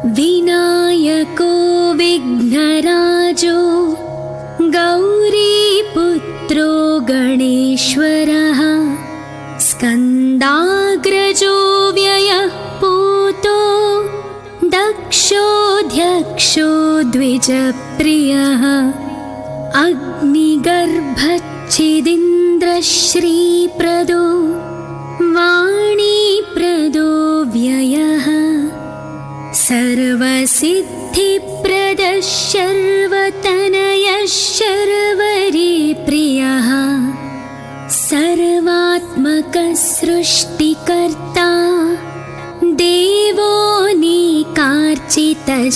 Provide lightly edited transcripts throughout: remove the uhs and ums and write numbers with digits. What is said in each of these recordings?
विनायको विघ्नराजो गौरीपुत्रो गणेश्वरः स्कन्दाग्रजो व्ययः पूतो दक्षोऽध्यक्षो द्विजप्रियः अग्निगर्भच्छिदिन्द्रश्रीप्रदो वाणीप्रदो व्ययः सर्वसिद्धिप्रदः शर्वतनयः शर्वरीप्रियः सर्वात्मकः सृष्टिकर्ता देवोऽनेकार्चितः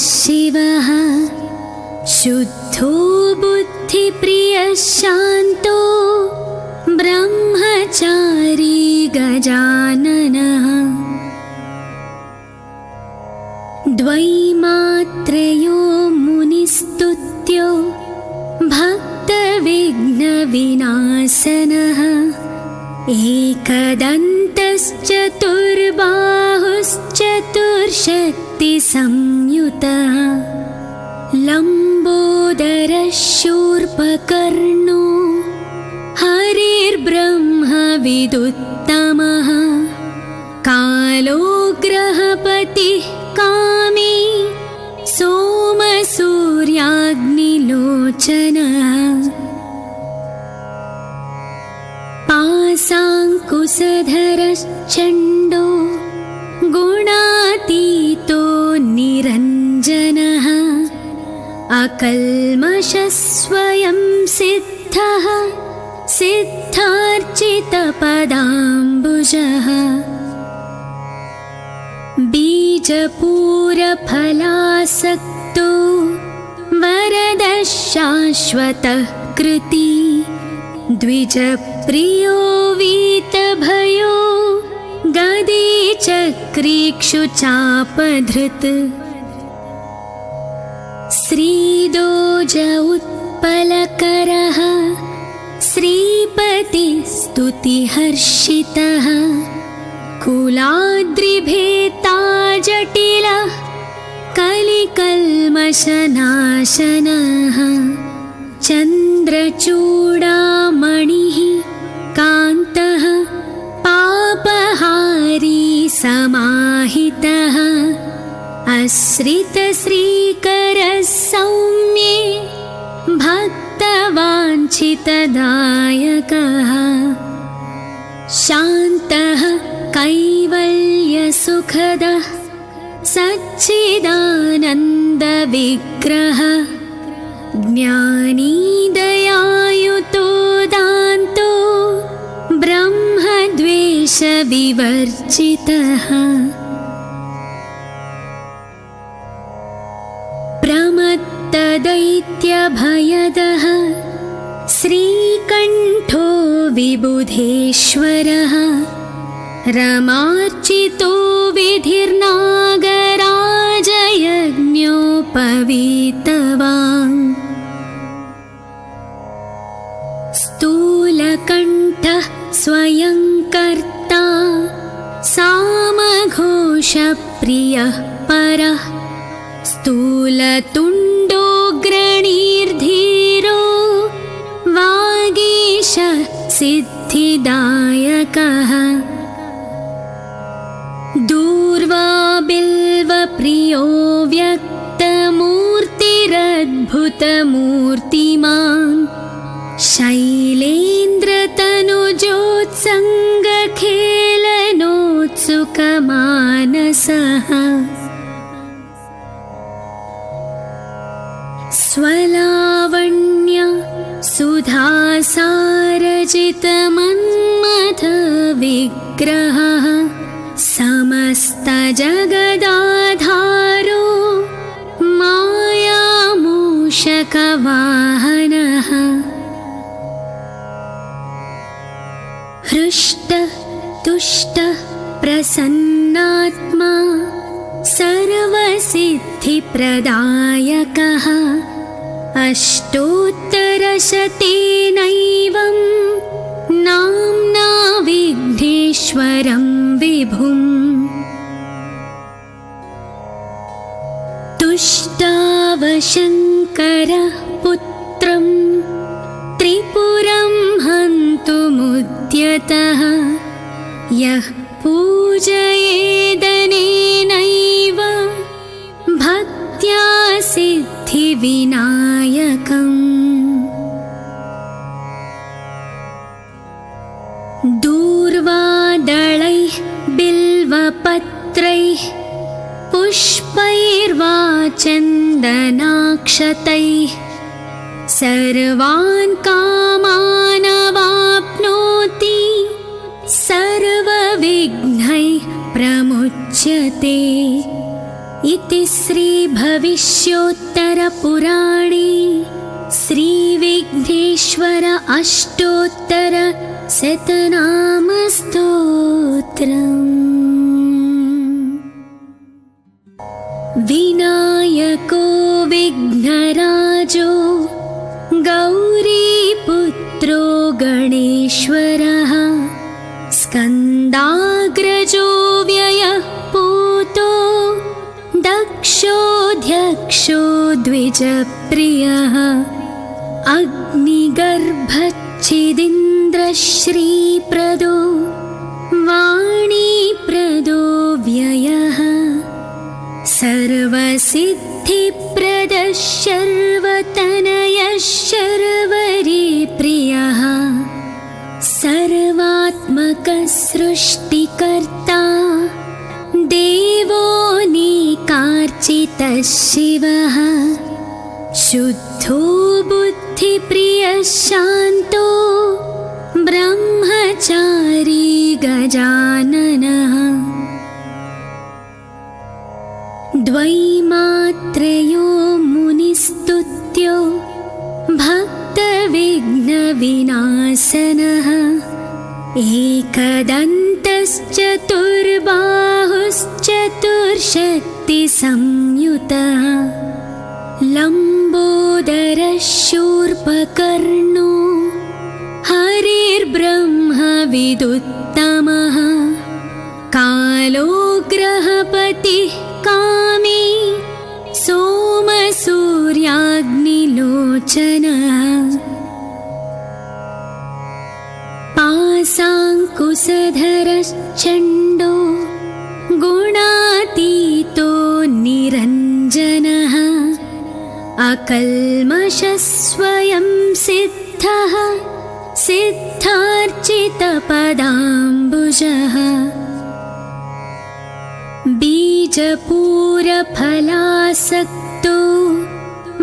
शिवः शुद्धो बुद्धिप्रियः शान्तो ब्रह्मचारी गजाननः द्वैमात्रयो मुनिस्तुत्यो भक्तविघ्नविनाशनः एकदन्तश्चतुर्बाहुश्चतुर्शक्तिसंयुतः लम्बोदरः शूर्पकर्णो हरिर्ब्रह्मविदुत्तमः कालो ग्रहपतिः कामी सोमसूर्याग्निलोचनः पाशाङ्कुशधरश्चण्डो गुणातीतो निरञ्जनः अकल्मषः स्वयं सिद्धः सिद्धार्चितपदाम्बुजः बीजपूरफलासक्तो वरदः शाश्वतः कृती द्विजप्रियो वीतभयो गदी चक्रीक्षुचापधृत् श्रीदोज उत्पलकरः श्रीपतिस्तुतिहर्षितः कुलाद्रिभेता जटिलः कलिकल्मषनाशनः चन्द्रचूडामणिः कान्तः पापहारी समाहितः आश्रितश्रीकरः सौम्ये भक्तवाञ्छितदायकः शान्तः कैवल्यसुखदः सच्चिदानन्दविग्रहः ज्ञानी दयायुतो दान्तो ब्रह्मद्वेषविवर्जितः प्रमत्तदैत्यभयदः श्रीकण्ठो विबुधेश्वरः रमार्चितो विधिर्नागराजयज्ञोपवीतवान् स्थूलकण्ठः स्वयं कर्ता सामघोषप्रियः परः स्थूलतुण्डोऽग्रणीर्धीरो वागीशः सिद्धिदायकः दूर्वाबिल्वप्रियो व्यक्तमूर्तिरद्भुतमूर्तिमान् शैलेन्द्रतनुजोत्सङ्गखेलनोत्सुकमानसः स्वलावण्य सुधासारजितमन्मथविग्रहः समस्तजगदाधारो मायामूषकवाहनः हृष्टः तुष्टः प्रसन्नात्मा सर्वसिद्धिप्रदायकः अष्टोत्तरशतेनैवं नाम्ना विघ्नेश्वरं विभुम् तुष्टावशङ्करः पुत्रं त्रिपुरं हन्तुमुद्यतः यः पूजयेदनेनैव भक्त्या सिद्धिविनायकम् दूर्वादलैः बिल्वपत्रैः पुष्पैर्वा चन्दनाक्षतैः सर्वान् कामानवाप्नोति सर्वविघ्नैः प्रमुच्यते इति श्रीभविष्योत्तरपुराणे श्रीविघ्नेश्वर अष्टोत्तरशतनामस्तोत्रम्। विनायको विघ्नराजो गौरीपुत्रो गणेश्वरः स्कन्दाग्रजो व्ययः पूतो दक्षोऽध्यक्षो द्विजप्रियः अग्निगर्भच्छिदीन्द्रश्रीप्रदो वाणीप्रदो व्ययः सर्वसिद्धिप्रदः शर्वतनयः शर्वरीप्रियः सर्वात्मकः सृष्टिकर्ता देवोऽनेकार्चितः शिवः शुद्धो बुद्धिप्रियः शान्तो ब्रह्मचारी गजाननः द्वैमात्रयो मुनिस्तुत्यो भक्तविघ्नविनाशनः एकदन्तश्चतुर्बाहुश्चतुर्शक्तिसंयुतः लम्बोदरः शूर्पकर्णो हरिर्ब्रह्मविदुत्तमः कालो ग्रहपतिः कामी सोमसूर्याग्निलोचनः पाशाङ्कुशधरश्चण्डो गुणातीतो निरञ्जनः अकल्मषस्वयं सिद्धः सिद्धार्चितपदाम्बुजः बीजपूरफलासक्तो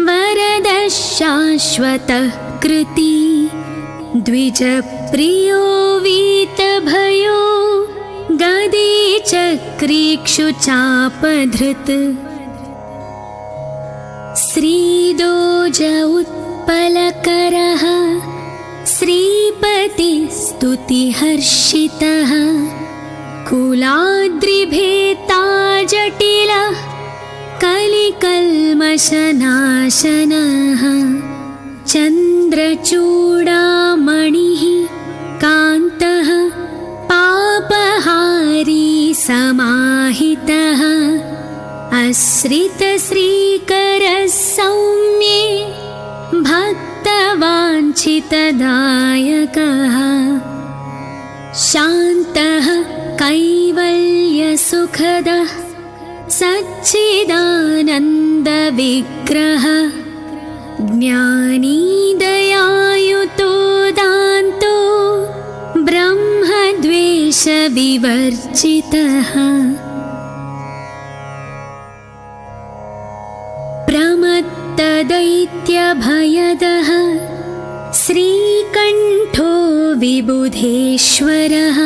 वरदः शाश्वतः कृती द्विजप्रियो वीतभयो गदीचक्रीक्षुचापधृत् श्रीदोज उत्पलकरः श्रीपतिस्तुतिहर्षितः कुलाद्रिभेता जटिलः कलिकल्मषनाशनः चन्द्रचूडामणिः कान्तः पापहारी समाहितः आश्रितश्रीकरः सौम्ये भक्तवाञ्छितदायकः शान्तः कैवल्यसुखदः सच्चिदानन्दविग्रहः ज्ञानी दयायुतो दान्तो ब्रह्मद्वेषविवर्जितः प्रमत्तदैत्यभयदः श्रीकण्ठो विबुधेश्वरः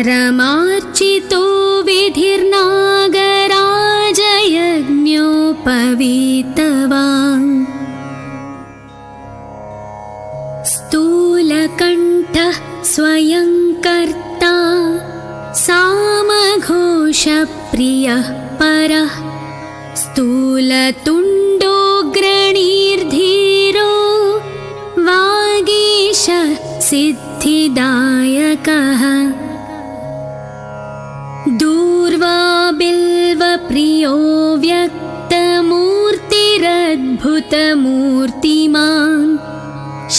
रमार्चितो विधिर्नागराजयज्ञोपवीतवान् स्थूलकण्ठः स्वयं कर्ता सामघोषप्रियः परः स्थूलतुण्डोऽग्रणीर्धीरो वागीश सिद्धिदायकः दूर्वा बिल्वप्रियो व्यक्तवान् शक्तिरद्भुतमूर्तिमान्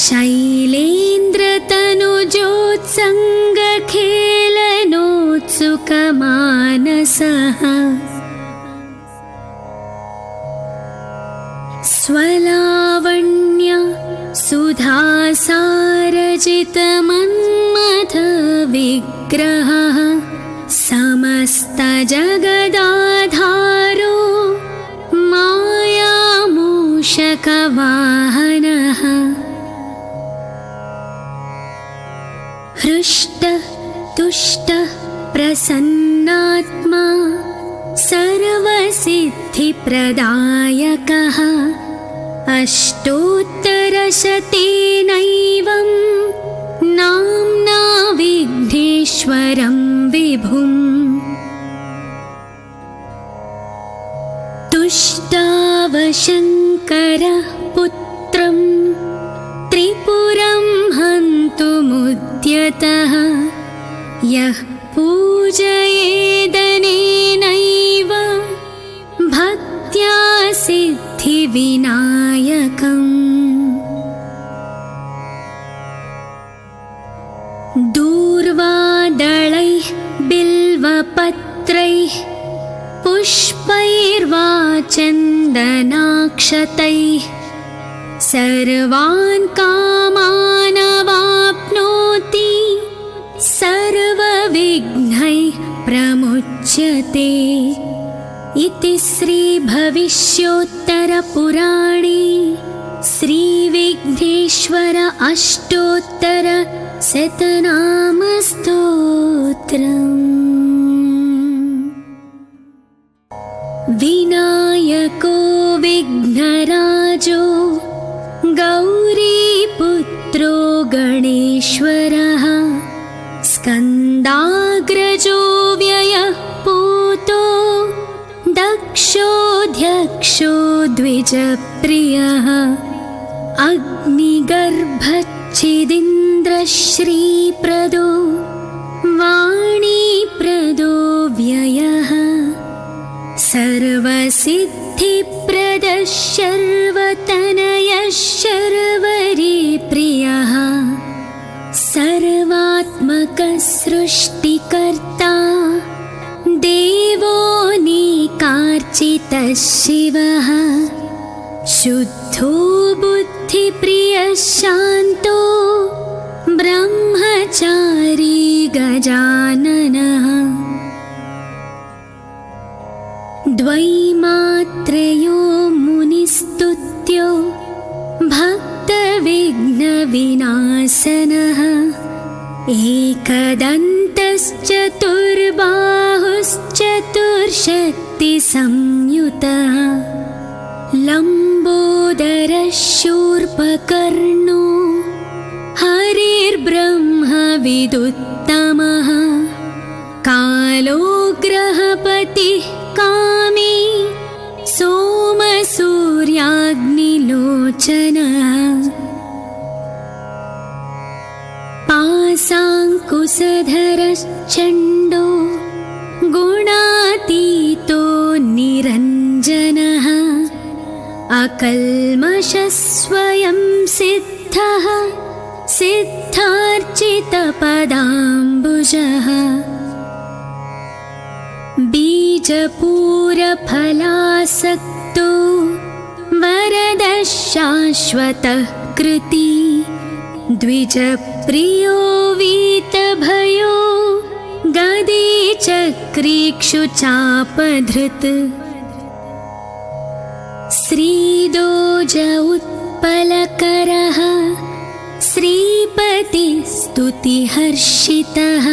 शैलेन्द्रतनुजोत्सङ्गखेलनोत्सुकमानसः स्वलावण्य सुधासारजितमन्मथविग्रहः समस्तजगदाधारो मायामूषकवाहनः हृष्टः तुष्टः प्रसन्नात्मा सर्वसिद्धिप्रदायकः अष्टोत्तरशतेनैवं नाम्ना विघ्नेश्वरं विभुम् तुष्टावशङ्करः पुत्रं त्रिपुरं हन्तुमुद्यतः यः पूजयेदनेनैव भक्त्या सिद्धिविनायकम् दूर्वादलैः बिल्वपत्रैः पुष्पैर्वा चन्दनाक्षतैः सर्वान् कामानवाप्नोति सर्वविघ्नैः प्रमुच्यते इति श्रीभविष्योत्तरपुराणे श्रीविघ्नेश्वर अष्टोत्तरशतनामस्तोत्रम्। विनायको विघ्नराजो गौरीपुत्रो गणेश्वरः स्कन्दाग्रजो व्ययः पूतो दक्षोऽध्यक्षो द्विजप्रियः अग्निगर्भच्छिदीन्द्रश्रीप्रदो वाणीप्रदो व्ययः सर्वसिद्धिप्रदः शर्वतनयः शर्वरीप्रियः सर्वात्मकः सृष्टिकर्ता देवो निकार्चितः शिवः शुद्धो बुद्धिप्रियः शान्तो ब्रह्मचारी गजाननः द्वैमात्रयो मुनिस्तुत्यो भक्तविघ्नविनाशनः एकदन्तश्चतुर्बाहुश्चतुर्शक्तिसंयुतः लम्बोदरः शूर्पकर्णो हरिर्ब्रह्मविदुत्तमः कालोग्रहपतिः कामी सोमसूर्याग्निलोचनः पाशाङ्कुशधरश्चण्डो गुणातीतो निरञ्जनः अकल्मषः स्वयं सिद्धः सिद्धार्चितपदाम्बुजः बीजपूरफलासक्तो वरदः शाश्वतः कृती द्विजप्रियो वीतभयो गदीचक्रीक्षुचापधृत् श्रीदोज उत्पलकरः श्रीपतिस्तुतिहर्षितः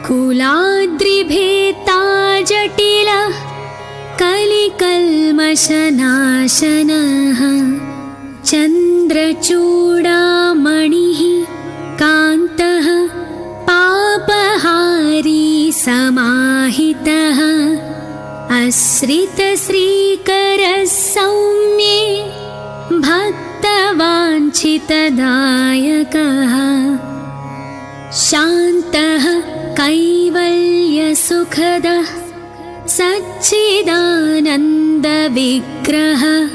कुलाद्रिभेता जटिलः कलिकल्मषनाशनः चन्द्रचूडामणिः कान्तः पापहारी समाहितः आश्रितश्रीकरः सौम्ये भक्तवाञ्छितदायकः शान्तः कैवल्यसुखदः सच्चिदानन्दविग्रहः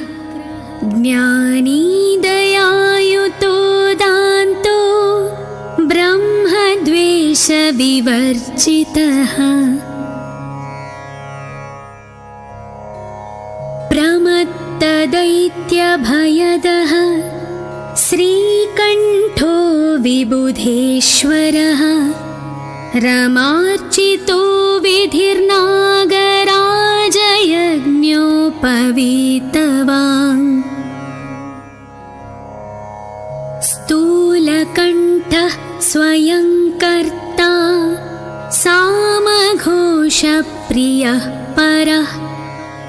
विवर्जितः प्रमत्तदैत्यभयदः श्रीकण्ठो विबुधेश्वरः रमार्चितो विधिर्नागराजयज्ञोपवीतवान् स्थूलकण्ठः स्वयं कर्ता सामघोषप्रियः परः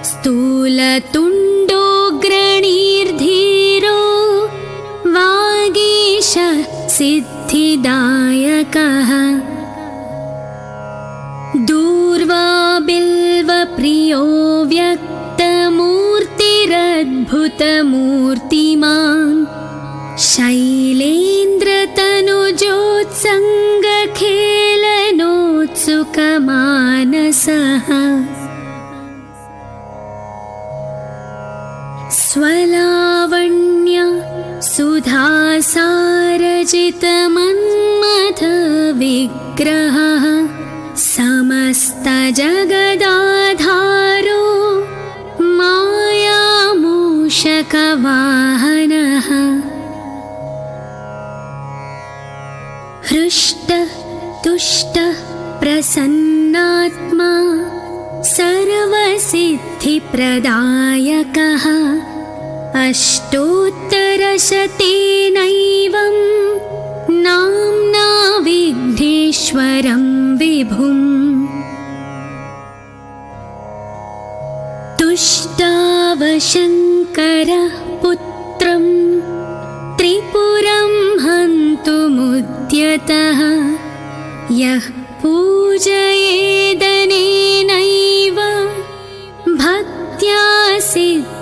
स्थूलतुण्डोऽग्रणीर्धीरो वागीश सिद्धिदायकः दूर्वा बिल्वप्रियो व्यक्तमूर्तिरद्भुतमूर्तिमान् शैलेन्द्रतनुजोत्सङ्गखेलनोत्सुकमानसः स्वलावण्य सुधासारजितमन्मथविग्रहः समस्तजगदाधारो मायामूषकवाहनः हृष्टः तुष्टः प्रसन्नात्मा सर्वसिद्धिप्रदायकः अष्टोत्तरशतेनैवं नाम्ना विघ्नेश्वरं विभुम् तुष्टावशङ्करः पुत्रं त्रिपुरं हन्तुमुद्यतः यः पूजयेदनेनैव भक्त्या सिद्धिविनायकम्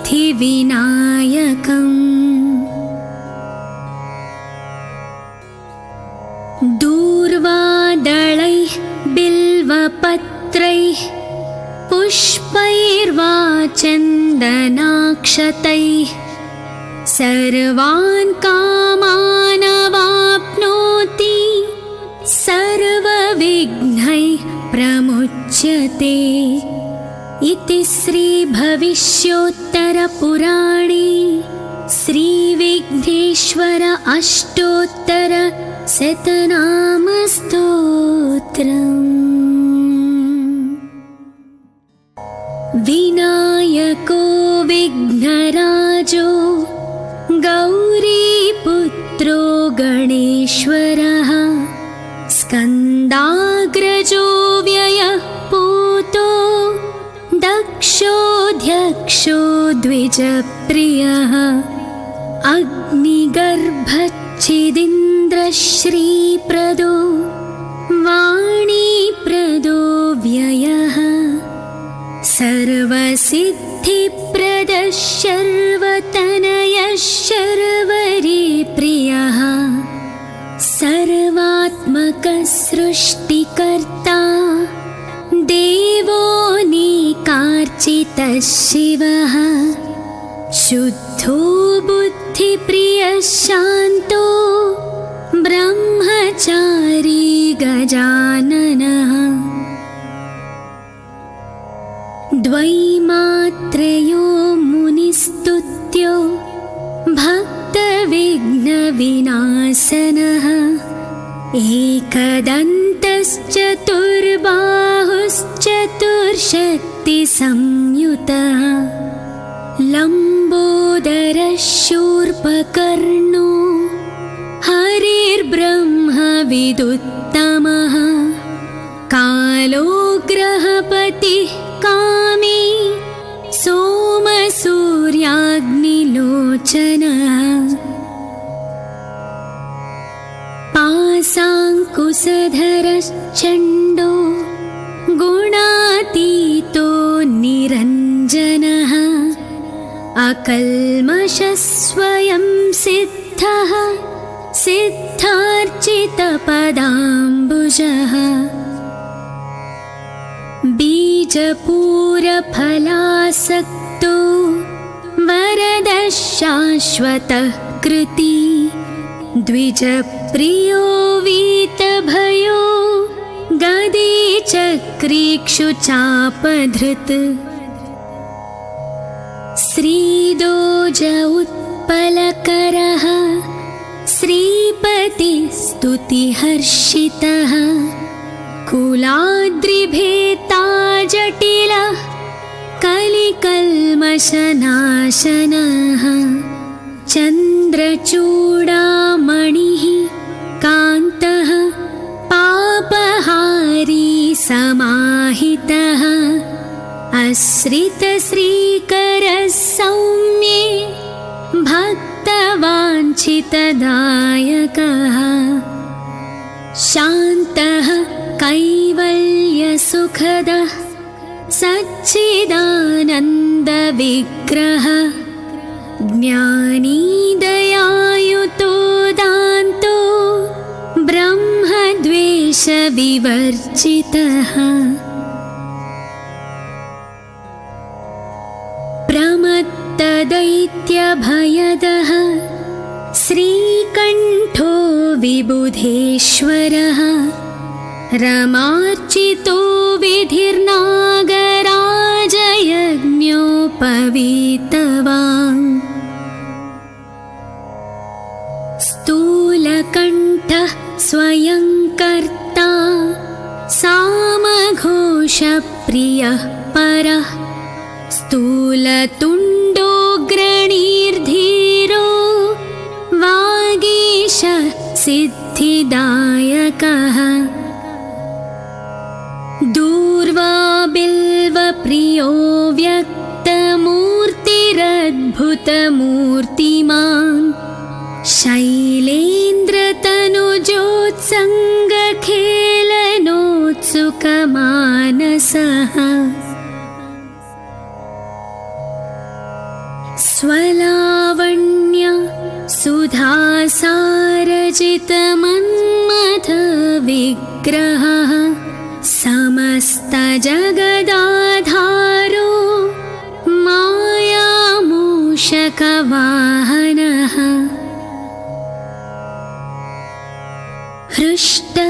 दूर्वादलैः बिल्वपत्रैः पुष्पैर्वा चन्दनाक्षतैः सर्वान् कामानवाप्नोति सर्वविघ्नैः प्रमुच्यते इति श्रीभविष्योत्तरपुराणे श्रीविघ्नेश्वर अष्टोत्तरशतनामस्तोत्रम्। विनायको विघ्नराजो गौरीपुत्रो गणेश्वरः स्कन्दाग्रजो व्ययः पूतो दक्षोऽध्यक्षो द्विजप्रियः अग्निगर्भच्छिदीन्द्रश्रीप्रदो वाणीप्रदो व्ययः सर्वसिद्धिप्रदः शर्वतनयः शर्वरीप्रियः सर्वात्मकः सृष्टिकर्ता देवोऽनेकार्चितः शिवः शुद्धो बुद्धिप्रियः शान्तो ब्रह्मचारी गजाननः द्वैमात्रयो मुनिस्तुत्यो भक्तविघ्नविनाशनः एकदन्तश्चतुर्बाहुश्चतुर्शक्तिसंयुतः लम्बोदरः शूर्पकर्णो हरिर्ब्रह्मविदुत्तमः कालोग्रहपतिः कामी सोमसूर्याग्निलोचनः पाशाङ्कुशधरश्चण्डो गुणातीतो निरञ्जनः अकल्मषः स्वयं सिद्धः सिद्धार्चितपदाम्बुजः बीजपूरफलासक्तो वरदः शाश्वतः कृती द्विजप्रियो वीतभयो गदे चक्रीक्षुचापधृत् श्रीदोज उत्पलकरः श्रीपतिस्तुतिहर्षितः कुलाद्रिभेता जटिलः कलिकल्मषनाशनः चन्द्रचूडामणिः कान्तः पापहारी समाहितः आश्रितश्रीकरः सौम्ये भक्तवाञ्छितदायकः शान्तः कैवल्यसुखदः सच्चिदानन्दविग्रहः ज्ञानी दयायुतो दान्तो ब्रह्मद्वेषविवर्जितः प्रमत्तदैत्यभयदः श्रीकण्ठो विबुधेश्वरः रमार्चितो विधिर्नागराजयज्ञोपवीतवान् स्थूलकण्ठः स्वयं कर्ता सामघोषप्रियः परः स्थूलतुण्डोऽग्रणीर्धीरो वागीश सिद्धिदायकः दूर्वाबिल्वप्रियो व्यक्तमूर्तिरद्भुतमूर्तिमान् शैलेन्द्रतनुजोत्सङ्गखेलनोत्सुकमानसः स्वलावण्य सुधासारजितमन्मथविग्रहः समस्तजगदाधारो मायामूषकवाहनः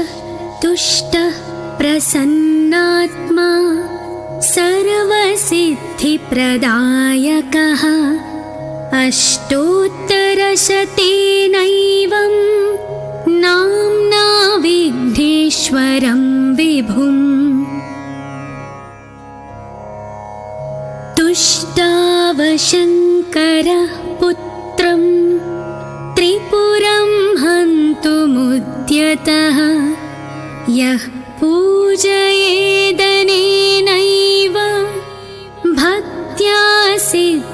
हृष्टतुष्टः प्रसन्नात्मा सर्वसिद्धिप्रदायकः अष्टोत्तरशतेनैवं नाम्ना विघ्नेश्वरं विभुम् तुष्टावशङ्करः पुत्रं त्रिपुरं हन्तुमुद्यतः यः पूजयेदनेनैव भक्त्या सिद्धिविनायकम्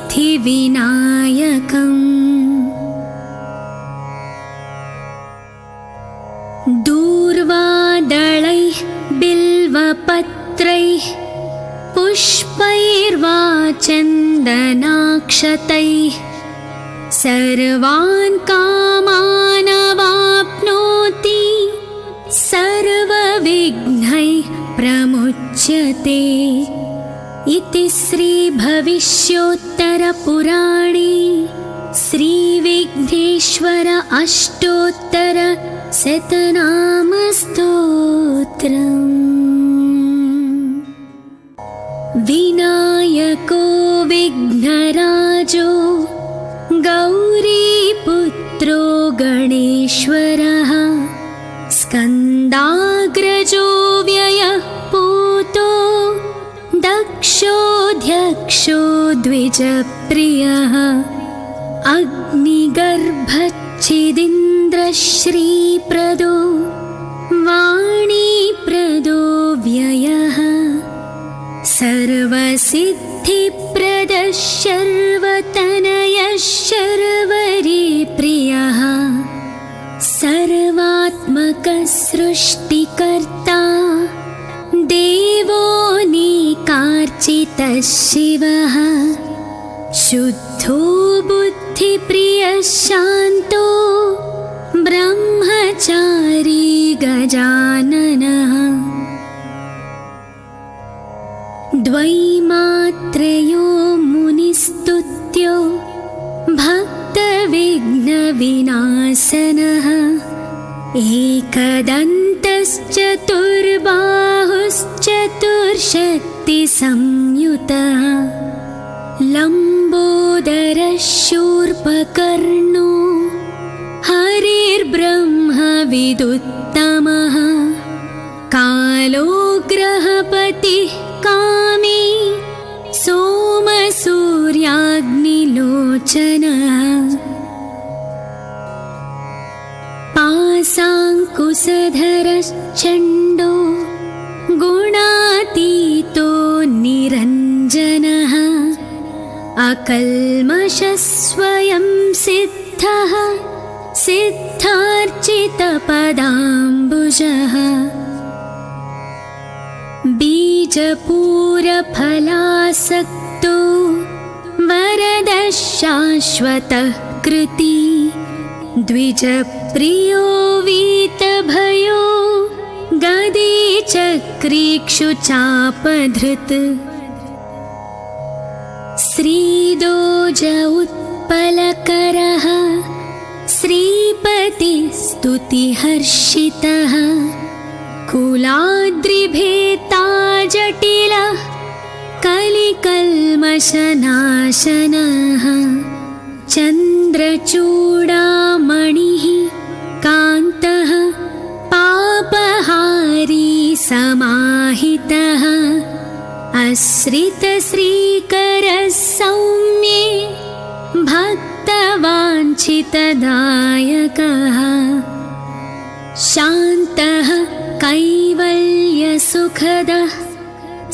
दूर्वादलैः बिल्वपत्रैः पुष्पैर्वा चन्दनाक्षतैः सर्वान् कामानवाप्नोति सर्वविघ्नैः प्रमुच्यते इति श्रीभविष्योत्तरपुराणे श्रीविघ्नेश्वर अष्टोत्तरशतनामस्तोत्रम् विनायको विघ्नराजो गौरीपुत्रो गणेश्वरः स्कन्दाग्रजो व्ययः पूतो दक्षोऽध्यक्षो द्विजप्रियः अग्निगर्भच्छिदीन्द्रश्रीप्रदो वाणीप्रदो व्ययः सर्वसिद्धिप्रदः शर्वतनयः शर्वरीप्रियः सर्वात्मकः सृष्टिकर्ता देवोऽनेकार्चितः शिवः शुद्धो बुद्धिप्रियः शान्तो ब्रह्मचारी गजाननः द्वैमात्रयो मुनिस्तुत्यो भक्तविघ्नविनाशनः एकदन्तश्चतुर्बाहुश्चतुर्शक्तिसंयुतः लम्बोदरः शूर्पकर्णो हरिर्ब्रह्म विदुत्तमः कालो ग्रहपतिः कामी सोमसूर्याग्निलोचनः पासाङ्कुशधरश्चण्डो गुणातीतो निरञ्जनः अकल्मषः स्वयं सिद्धः सिद्धार्चितपदाम्बुजः बीजपूरफलासक्तो वरदः शाश्वतः कृती द्विजप्रियो वीतभयो गदीचक्रीक्षुचापधृत् श्रीदोज उत्पलकरः श्रीपतिस्तुतिहर्षितः कुलाद्रिभेता जटिलः कलिकल्मषनाशनः चन्द्रचूडामणिः कान्तः पापहारी समाहितः आश्रितश्रीकरः सौम्ये भक्तवाञ्छितदायकः शान्तः कैवल्यसुखदः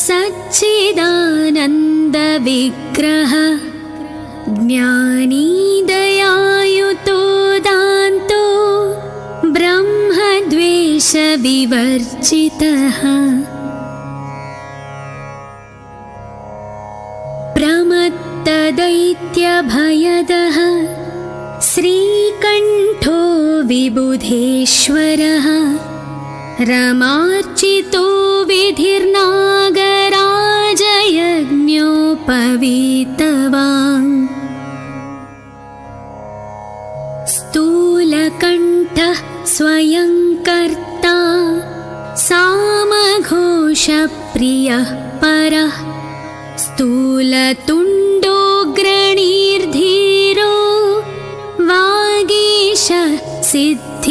सच्चिदानन्दविग्रहः ज्ञानी दयायुतो दान्तो ब्रह्मद्वेषविवर्जितः प्रमत्तदैत्यभयदः श्रीकण्ठो विबुधेश्वरः रमार्चितो विधिर्नागराजयज्ञोपवीतवान् स्थूलकण्ठः स्वयं कर्ता सामघोषप्रियः परः स्थूलतुण्डोऽग्रणीर्धीरो वागीशः सिद्धिदायकः